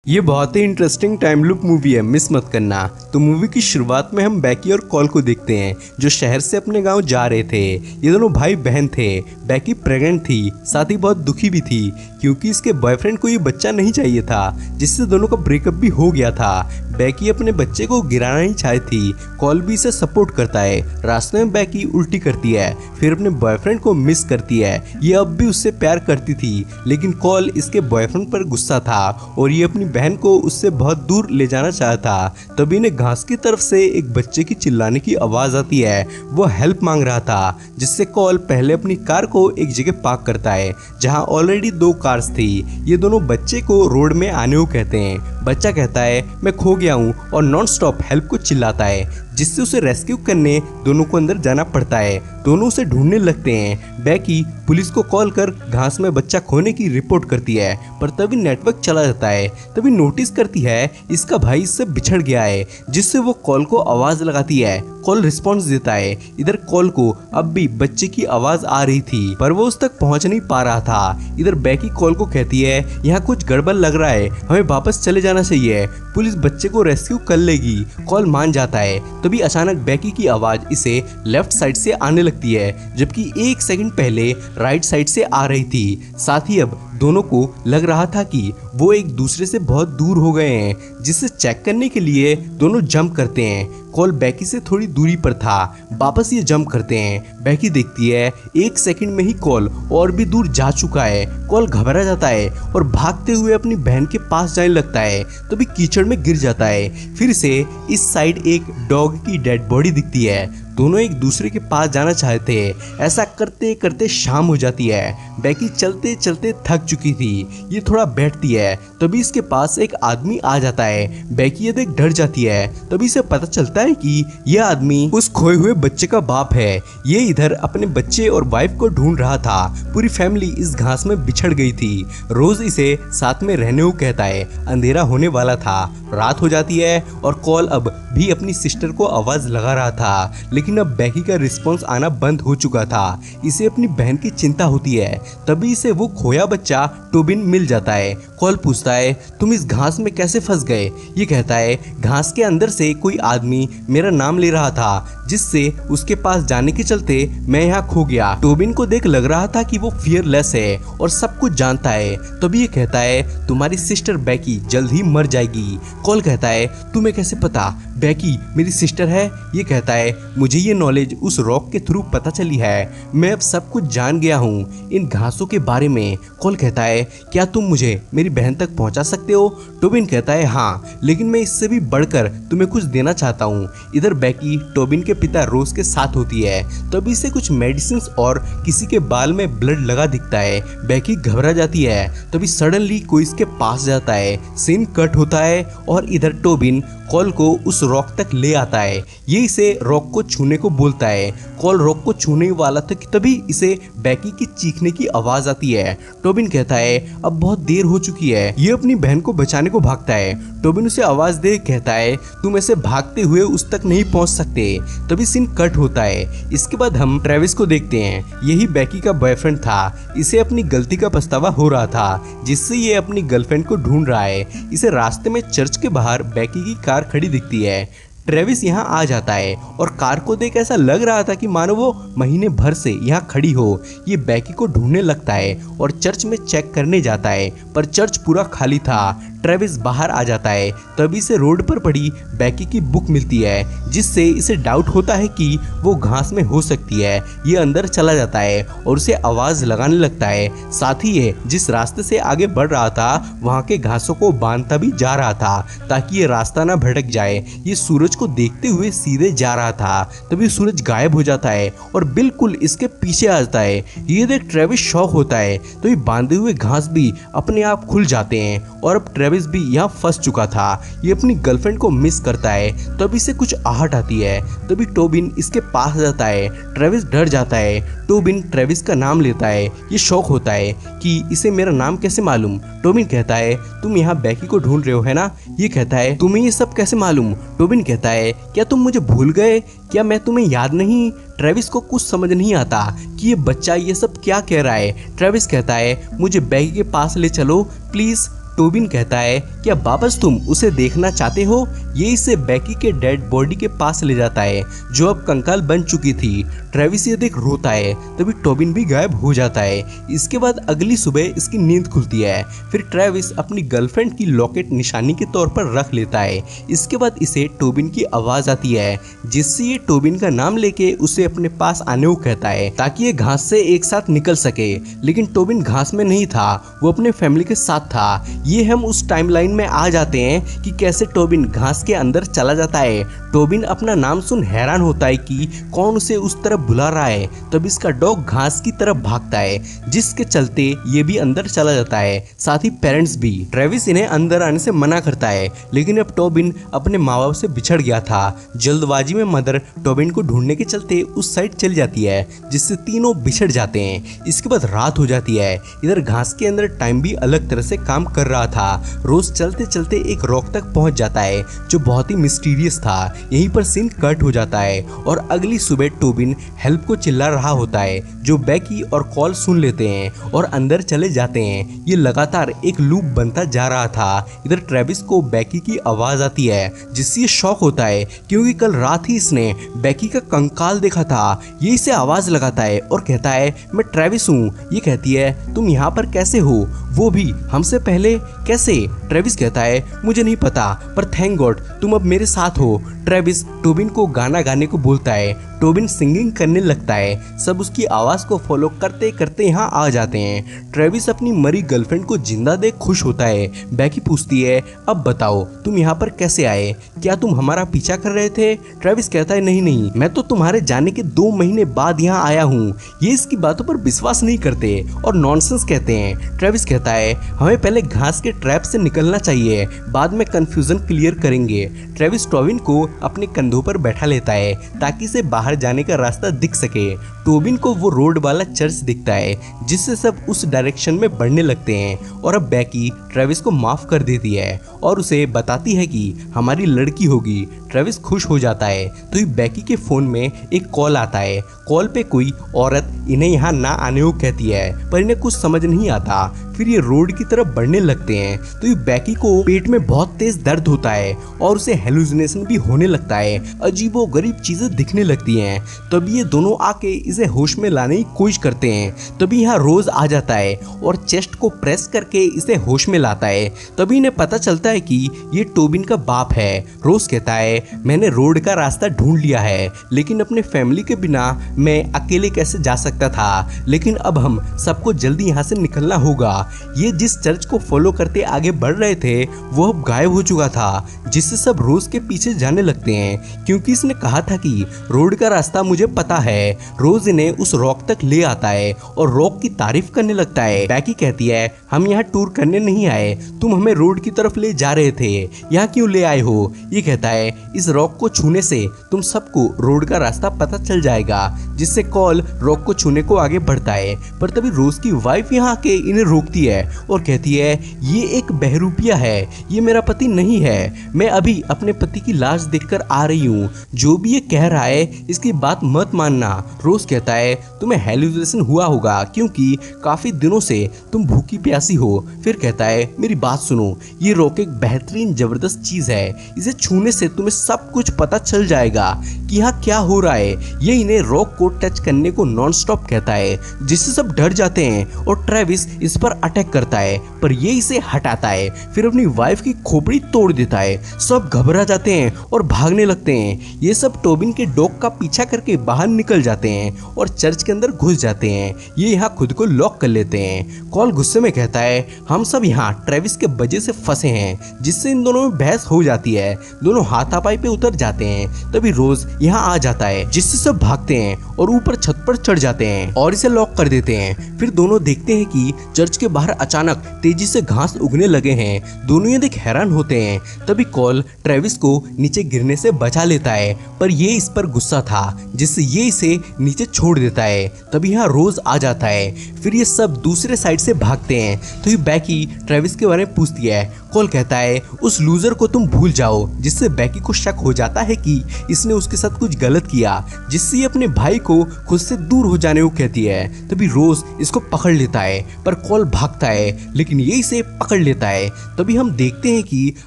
ये बहुत ही interesting time loop movie है, मिस मत करना। तो मूवी की शुरुआत में हम बैकी और कॉल को देखते हैं जो शहर से अपने गांव जा रहे थे। ये दोनों भाई बहन थे। बैकी प्रेग्नेंट थी, साथ ही बहुत दुखी भी थी क्योंकि इसके बॉयफ्रेंड को ये बच्चा नहीं चाहिए था, जिससे दोनों का ब्रेकअप भी हो गया था। बैकी अपने बच्चे को गिराना नहीं चाहती थी, कॉल भी इसे सपोर्ट करता है। रास्ते में बैकी उल्टी करती है, फिर अपने बॉयफ्रेंड को मिस करती है। ये अब भी उससे प्यार करती थी, लेकिन कॉल इसके बॉयफ्रेंड पर गुस्सा था और ये अपनी बहन को उससे बहुत दूर ले जाना चाहता। तभी इन्हें घास की तरफ से एक बच्चे की चिल्लाने की आवाज आती है। वो हेल्प मांग रहा था, जिससे कॉल पहले अपनी कार को एक जगह पार्क करता है जहां ऑलरेडी 2 कार्स थी। ये दोनों बच्चे को रोड में आने को कहते हैं। बच्चा कहता है मैं खो गया हूँ और नॉन स्टॉप हेल्प को चिल्लाता है, जिससे उसे रेस्क्यू करने दोनों को अंदर जाना पड़ता है। दोनों उसे ढूंढने लगते हैं। बैकी पुलिस को कॉल कर घास में बच्चा खोने की रिपोर्ट करती है, पर तभी नेटवर्क चला जाता है। तभी नोटिस करती है इसका भाई इससे बिछड़ गया है, जिससे वो कॉल को आवाज लगाती है। कॉल रिस्पॉन्स देता है। इधर कॉल को अब भी बच्चे की आवाज आ रही थी, पर वो उस तक पहुंच नहीं पा रहा था। इधर बैकी कॉल को कहती है यहाँ कुछ गड़बड़ लग रहा है, हमें वापस चले जाना चाहिए, पुलिस बच्चे को रेस्क्यू कर लेगी। कॉल मान जाता है। तभी अचानक बैकी की आवाज इसे लेफ्ट साइड से आने लगती है, जबकि 1 सेकंड पहले राइट साइड से आ रही थी। साथ ही अब दोनों को लग रहा था कि वो एक दूसरे से बहुत दूर हो गए हैं, जिसे चेक करने के लिए दोनों जंप करते हैं। कॉल बैकी से थोड़ी दूरी पर था, वापस ये जंप करते हैं। बैकी देखती है 1 सेकंड में ही कॉल और भी दूर जा चुका है। कॉल घबरा जाता है और भागते हुए अपनी बहन के पास जाने लगता है, तभी कीचड़ में गिर जाता है। फिर से इस साइड एक डॉग की डेड बॉडी दिखती है। दोनों एक दूसरे के पास जाना चाहते हैं। ऐसा करते करते शाम हो जाती है। बैकी चलते चलते थक चुकी थी। ये थोड़ा बैठती है, तभी इसके पास एक आदमी आ जाता है। बैकी ये देख डर जाती है। तभी इसे पता चलता है कि यह आदमी उस खोए हुए बच्चे का बाप है। ये इधर अपने बच्चे और वाइफ को ढूंढ रहा था। पूरी फैमिली इस घास में बिछड़ गई थी। रोज इसे साथ में रहने को कहता है। अंधेरा होने वाला था, रात हो जाती है और कॉल अब भी अपनी सिस्टर को आवाज लगा रहा था, लेकिन अब बैकी का रिस्पॉन्स आना बंद हो चुका था। इसे अपनी बहन की चिंता होती है। तभी इसे वो खोया बच्चा टोबिन मिल जाता है। कॉल पूछता है तुम इस घास में कैसे फंस गए? ये कहता है घास के अंदर से कोई आदमी मेरा नाम ले रहा था, जिससे उसके पास जाने के चलते मैं यहाँ खो गया। टोबिन को देख लग रहा था कि वो फियरलेस है और सब कुछ जानता है। तभी ये कहता है तुम्हारी सिस्टर बैकी जल्द ही मर जाएगी। कॉल कहता है तुम्हें कैसे पता बैकी मेरी सिस्टर है? ये कहता है मुझे ये नॉलेज उस रॉक के थ्रू पता चली है। मैं अब सब कुछ जान गया हूँ इन घासों के बारे में। कॉल कहता है क्या तुम मुझे मेरी बहन तक पहुँचा सकते हो? टोबिन कहता है हाँ, लेकिन मैं इससे भी बढ़कर तुम्हें कुछ देना चाहता हूँ। इधर बैकी टोबिन के पिता रोज के साथ होती है। तभी से कुछ मेडिसिन और किसी के बाल में ब्लड लगा दिखता है। बैकी घबरा जाती है। तभी सडनली कोई इसके पास जाता है। सीन कट होता है और इधर टोबिन कॉल को उस रॉक तक ले आता है। ये इसे रॉक को छूने को बोलता है। कॉल रॉक को छूने वाला था कि तभी इसे बैकी की चीखने की आवाज आती है। टोबिन कहता है अब बहुत देर हो चुकी है। ये अपनी बहन को बचाने को भागता है। टोबिन उसे आवाज दे कहता है तुम ऐसे भागते हुए उस तक नहीं पहुंच सकते। तभी सीन कट होता है। इसके बाद हम ट्रेविस को देखते हैं। यही बैकी का बॉयफ्रेंड था। इसे अपनी गलती का पछतावा हो रहा था, जिससे ये अपनी गर्लफ्रेंड को ढूंढ रहा है। इसे रास्ते में चर्च के बाहर बैकी की कार खड़ी दिखती है। ट्रेविस यहाँ आ जाता है और कार को देख ऐसा लग रहा था कि मानो वो महीने भर से यहाँ खड़ी हो। ये बैकी को ढूंढने लगता है और चर्च में चेक करने जाता है, पर चर्च पूरा खाली था। ट्रेविस बाहर आ जाता है। तभी से रोड पर पड़ी बैकी की बुक मिलती है, जिससे इसे डाउट होता है कि वो घास में हो सकती है। ये अंदर चला जाता है और उसे आवाज लगाने लगता है। साथ ही ये जिस रास्ते से आगे बढ़ रहा था वहाँ के घासों को बांधता भी जा रहा था, ताकि ये रास्ता ना भटक जाए। ये सूरज को देखते हुए सीधे जा रहा था। तभी सूरज गायब हो जाता है और बिल्कुल इसके पीछे आ जाता है। ये देख ट्रेविस शॉक होता है। तो ये बांधे हुए घास भी अपने आप खुल जाते हैं और अब ट्रेविस भी यहाँ फंस चुका था। ये अपनी गर्लफ्रेंड को मिस करता है। तभी से कुछ आहट आती है। तभी टोबिन इसके पास जाता है। ट्रेविस डर जाता है। टोबिन ट्रेविस का नाम लेता है। ये शॉक होता है कि इसे मेरा नाम कैसे मालूम? टोबिन कहता है तुम यहाँ बैकी को ढूंढ रहे हो है ना? ये कहता है तुम्हें ये सब कैसे मालूम? टोबिन कहता है क्या तुम मुझे भूल गए? क्या मैं तुम्हें याद नहीं? ट्रेविस को कुछ समझ नहीं आता कि ये बच्चा ये सब क्या कह रहा है। ट्रेविस कहता है मुझे बैकी के पास ले चलो प्लीज। टोबिन कहता है क्या वापस तुम उसे देखना चाहते हो। ये इसे बेकी के डेड बॉडी के पास ले जाता है जो अब कंकाल बन चुकी थी। ट्रेविस ये देख रोता है, तभी टोबिन भी गायब हो जाता है। इसके बाद अगली सुबह इसकी नींद खुलती है। फिर ट्रेविस अपनी गर्लफ्रेंड की लॉकेट निशानी के तौर पर रख लेता है। इसके बाद इसे टोबिन की आवाज आती है जिससे ये टोबिन का नाम लेके उसे अपने पास आने को कहता है ताकि ये घास से एक साथ निकल सके। लेकिन टोबिन घास में नहीं था, वो अपने फैमिली के साथ था। ये हम उस टाइमलाइन में आ जाते हैं कि कैसे टोबिन घास के अंदर चला जाता है। टोबिन अपना नाम सुन हैरान होता है कि कौन उसे उस तरफ बुला रहा है। तब इसका डॉग घास की तरफ भागता है जिसके चलते ये भी अंदर चला जाता है, साथ ही पेरेंट्स भी। ट्रेविस इन्हें अंदर आने से मना करता है लेकिन अब टोबिन अपने माँ बाप से बिछड़ गया था। जल्दबाजी में मदर टोबिन को ढूंढने के चलते उस साइड चली जाती है जिससे तीनों बिछड़ जाते हैं। इसके बाद रात हो जाती है। इधर घास के अंदर टाइम भी अलग तरह से काम कर रहा था। रोज चलते चलते एक रॉक तक पहुंच जाता है जो बहुत ही मिस्टीरियस था। यहीं पर सीन कट हो जाता है और अगली सुबह टोबिन हेल्प को चिल्ला रहा होता है जो बेकी और कॉल सुन लेते हैं और अंदर चले जाते हैं। ये लगातार एक लूप बनता जा रहा था। इधर ट्रेविस को बेकी की आवाज आती है जिससे ये शॉक होता है क्योंकि कल रात ही इसने बेकी का कंकाल देखा था। ये इसे आवाज लगाता है और कहता है मैं ट्रेविस हूँ। ये कहती है तुम यहाँ पर कैसे हो, वो भी हमसे पहले कैसे। ट्रेविस कहता है मुझे नहीं पता पर थैंक गॉड तुम अब मेरे साथ हो। ट्रेविस टोबिन को गाना गाने को बोलता है। टोबिन सिंगिंग करने लगता है। सब उसकी आवाज को फॉलो करते करते यहाँ आ जाते हैं। ट्रेविस अपनी मरी गर्लफ्रेंड को जिंदा देख खुश होता है। बेकी पूछती है अब बताओ तुम यहाँ पर कैसे आए, क्या तुम हमारा पीछा कर रहे थे। ट्रेविस कहता है नहीं नहीं, मैं तो तुम्हारे जाने के 2 महीने बाद यहाँ आया हूँ। ये इसकी बातों पर विश्वास नहीं करते और नॉनसेंस कहते हैं। ट्रेविस कहता है हमें पहले घास के ट्रैप से निकलना चाहिए, बाद में कंफ्यूजन क्लियर करेंगे। ट्रेविस टोबिन को अपने कंधों पर बैठा लेता है ताकि इसे बाहर जाने का रास्ता दिख सके। टोबिन को वो रोड वाला चर्च दिखता है जिससे सब उस डायरेक्शन में बढ़ने लगते हैं और अब बेकी ट्रेविस को माफ कर देती है और उसे बताती है कि हमारी लड़की होगी। ट्रेविस खुश हो जाता है तो बेकी के फोन में एक कॉल आता है। कॉल पे कोई औरत इन्हें यहाँ ना आने को कहती है पर इन्हें कुछ समझ नहीं आता। फिर ये रोड की तरफ बढ़ने लगते हैं तो ये बेकी को पेट में बहुत तेज दर्द होता है और उसे हेलुसिनेशन भी होने लगता है। अजीबो गरीब चीजें दिखने लगती हैं। तभी ये दोनों आके इसे होश में लाने की कोशिश करते हैं। तभी यहाँ रोज आ जाता है और चेस्ट को प्रेस करके इसे होश में लाता है। तभी इन्हें पता चलता है कि ये टोबिन का बाप है। रोज कहता है मैंने रोड का रास्ता ढूंढ लिया है लेकिन अपने फैमिली के बिना मैं अकेले कैसे जा सकता था, लेकिन अब हम सबको जल्दी यहाँ से निकलना होगा। ये जिस चर्च को फॉलो करते आगे बढ़ रहे थे वो अब गायब हो चुका था जिससे सब रोज के पीछे जाने लगते हैं क्योंकि इसने कहा था कि रोड का रास्ता मुझे पता है। रोज इन्हें उस रॉक तक ले आता है और रॉक की तारीफ करने लगता है। बेकी कहती है हम यहाँ टूर करने नहीं आए, तुम हमें रोड की तरफ ले जा रहे थे, यहाँ क्यों ले आए हो। ये कहता है इस रॉक को छूने से तुम सबको रोड का रास्ता पता चल जाएगा, जिससे कॉल रॉक को छूने को आगे बढ़ता है। पर तभी रोज की वाइफ यहाँ आके इन्हें रोकती है और कहती है ये एक बहरूपिया है, ये मेरा पति नहीं है, मैं अभी अपने पति की लाश देखकर आ रही हूँ, जो भी ये कह रहा है इसकी बात मत मानना। रोज कहता है तुम्हें हेलुसिनेशन हुआ होगा क्योंकि काफी दिनों से तुम भूखी प्यासी हो। फिर कहता है मेरी बात सुनो, ये रॉक एक बेहतरीन जबरदस्त चीज है, इसे छूने से तुम्हें सब कुछ पता चल जाएगा कि यहाँ क्या हो रहा है। ये इन्हें रॉक को टच करने को नॉन स्टॉप कहता है जिससे सब डर जाते हैं और ट्रेविस इस पर अटैक करता है पर ये इसे हटाता है। फिर अपनी वाइफ की खोपड़ी तोड़ देता है। सब घबरा जाते हैं और भागने लगते हैं। ये सब टोबिन के डॉग का पीछा करके बाहर निकल जाते हैं और चर्च के अंदर घुस जाते हैं। ये यहाँ खुद को लॉक कर लेते हैं। कॉल गुस्से में कहता है हम सब यहाँ ट्रेविस के वजह से फंसे हैं, जिससे इन दोनों में बहस हो जाती है। दोनों हाथापाई पे उतर जाते हैं। तभी रोज यहाँ आ जाता है जिससे सब भागते हैं और ऊपर छत पर चढ़ जाते हैं और इसे लॉक कर देते हैं। फिर दोनों देखते हैं कि चर्च के बाहर अचानक तेजी से घास उगने लगे हैं। दोनों ये देख हैरान होते हैं। तभी कॉल ट्रेविस को नीचे गिरने से बचा लेता है पर ये इस पर गुस्सा था जिससे ये इसे नीचे छोड़ देता है। तभी यहाँ रोज आ जाता है। फिर ये सब दूसरे साइड से भागते हैं तो ये बेकी ट्रेविस के बारे में पूछती है। कॉल कहता है उस लूजर को तुम भूल जाओ, जिससे बेकी को शक हो जाता है कि इसने उसके साथ साथ कुछ गलत किया जिससे ये अपने भाई को खुद से दूर हो जाने को कहती है। तभी रोज इसको पकड़ लेता है पर कॉल भागता है लेकिन ये इसे पकड़ लेता है। तभी हम देखते हैं कि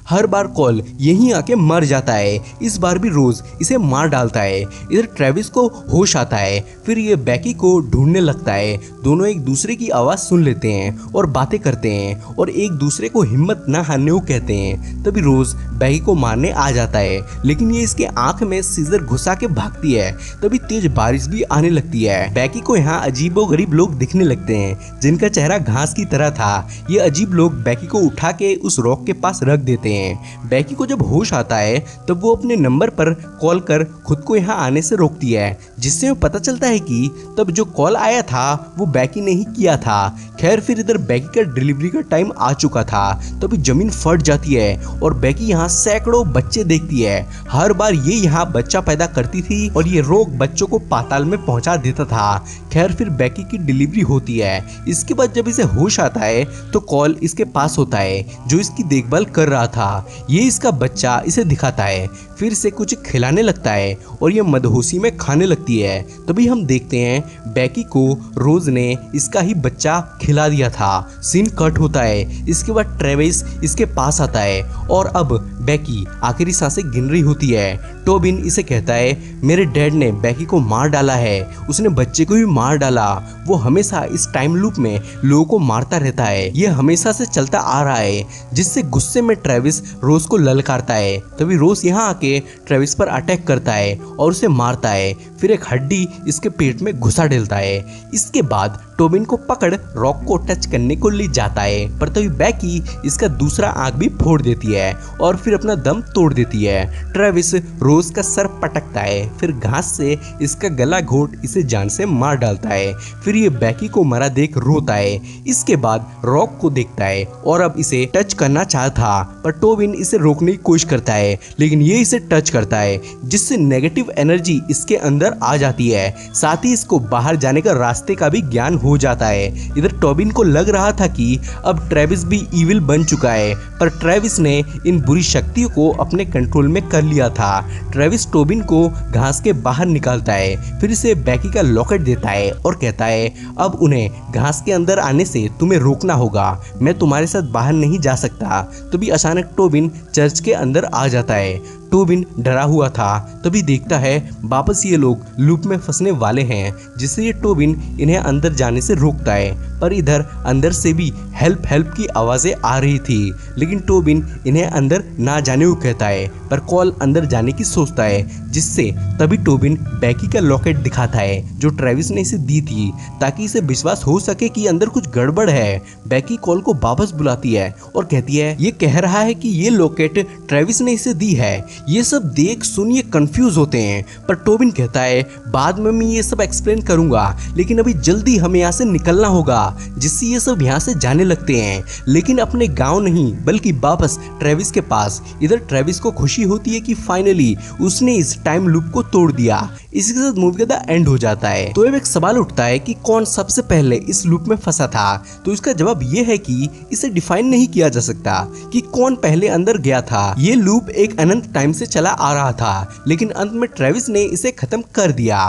हर बार कॉल यहीं आके मर जाता है। इस बार भी रोज इसे मार डालता है। इधर ट्रेविस को होश आता है, फिर ये बैकी को ढूंढने लगता है। दोनों एक दूसरे की आवाज सुन लेते हैं और बातें करते हैं और एक दूसरे को हिम्मत न हारने को कहते हैं। तभी रोज बैकी को मारने आ जाता है लेकिन ये इसके आंख में सीजर घुसा के भागती है। तभी तेज बारिश भी आने लगती है। बैकी को यहाँ अजीबोगरीब लोग दिखने लगते हैं जिनका चेहरा घास की तरह था। ये अजीब लोग बैकी को उठा के उस रॉक के पास रख देते हैं। बैकी को जब होश आता है तब वो अपने नंबर पर कॉल कर खुद को यहाँ आने से रोकती है, जिससे वो पता चलता है कि तब जो कॉल आया था वो बैकी ने ही किया था। खैर फिर इधर बैकी का डिलीवरी का टाइम आ चुका था। तभी जमीन फट जाती है और बैकी यहाँ सैकड़ों बच्चे देखती है। हर बार ये यहाँ बच्चा पैदा करती थी और ये रोग बच्चों को पाताल में पहुंचा देता था। खैर फिर बैकी की डिलीवरी होती है। इसके बाद जब इसे होश आता है तो कॉल इसके पास होता है जो इसकी देखभाल कर रहा था। ये इसका बच्चा इसे दिखाता है, फिर से कुछ खिलाने लगता है और ये मदहोशी में खाने लगती है। तभी हम देखते हैं बैकी को रोज ने इसका ही बच्चा खिला दिया था। सीन कट होता है। इसके बाद ट्रेविस इसके पास आता है और अब बैकी आखिरी सांसें गिन रही होती है। टोबिन इसे कहता है मेरे डैड ने बैकी को मार डाला है, उसने बच्चे को भी मार डाला। वो हमेशा इस टाइम लूप में लोगों को मारता रहता है, ये हमेशा से चलता आ रहा है। जिससे गुस्से में ट्रेविस रोज को ललकारता है। तभी रोज यहाँ आके ट्रेविस पर अटैक करता है और उसे मारता है। फिर एक हड्डी इसके पेट में घुसा डालता है। इसके बाद टोबिन को पकड़ रॉक को टच करने को ले जाता है पर तभी बैकी इसका दूसरा आंख भी फोड़ देती है और फिर अपना दम तोड़ देती है। ट्रेविस रोज का सर पटकता है, फिर घास से इसका गला घोट इसे जान से मार डालता है। फिर ये बैकी को मरा देख रोता है। इसके बाद रॉक को देखता है और अब इसे टच करना चाहता पर टोबिन इसे रोकने की कोशिश करता है लेकिन ये इसे टच करता है जिससे नेगेटिव एनर्जी इसके अंदर आ जाती है। साथ ही इसको बाहर जाने का रास्ते का भी ज्ञान हो जाता है। इधर टोबिन को लग रहा था कि अब ट्रेविस भी इविल बन चुका है पर ट्रेविस ने इन बुरी शक्तियों को अपने कंट्रोल में कर लिया था। ट्रेविस टोबिन को घास के बाहर निकालता है, फिर इसे बैकी का लॉकेट देता है और कहता है अब उन्हें घास के अंदर आने से तुम्हें रोकना होगा, मैं तुम्हारे साथ बाहर नहीं जा सकता। तभी अचानक टोबिन चर्च के अंदर आ जाता है। टोबिन डरा हुआ था। तभी देखता है वापस ये लोग लूप में फंसने वाले हैं, जिससे ये टोबिन इन्हें अंदर जाने से रोकता है। पर इधर अंदर से भी हेल्प हेल्प की आवाजें आ रही थी लेकिन टोबिन इन्हें अंदर ना जाने को कहता है पर कॉल अंदर जाने की सोचता है। जिससे तभी टोबिन बैकी का लॉकेट दिखाता है जो ट्रेविस ने इसे दी थी ताकि इसे विश्वास हो सके कि अंदर कुछ गड़बड़ है। बैकी कॉल को वापस बुलाती है और कहती है ये कह रहा है कि ये लॉकेट ट्रेविस ने इसे दी है। ये सब देख सुन ये कंफ्यूज होते हैं पर टोबिन कहता है बाद में मैं ये सब एक्सप्लेन करूंगा लेकिन अभी जल्दी हमें यहाँ से निकलना होगा। जिससे ये सब यहाँ से जाने लगते हैं लेकिन अपने गांव नहीं बल्कि वापस ट्रेविस के पास। इधर ट्रेविस को खुशी होती है कि फाइनली उसने इस टाइम लूप को तोड़ दिया। इसी के साथ मूवी का एंड हो जाता है। तो अब एक सवाल उठता है कि कौन सबसे पहले इस लूप में फंसा था। तो इसका जवाब ये है कि इसे डिफाइन नहीं किया जा सकता कि कौन पहले अंदर गया था। ये लूप एक अनंत टाइम से चला आ रहा था लेकिन अंत में ट्रेविस ने इसे खत्म कर दिया।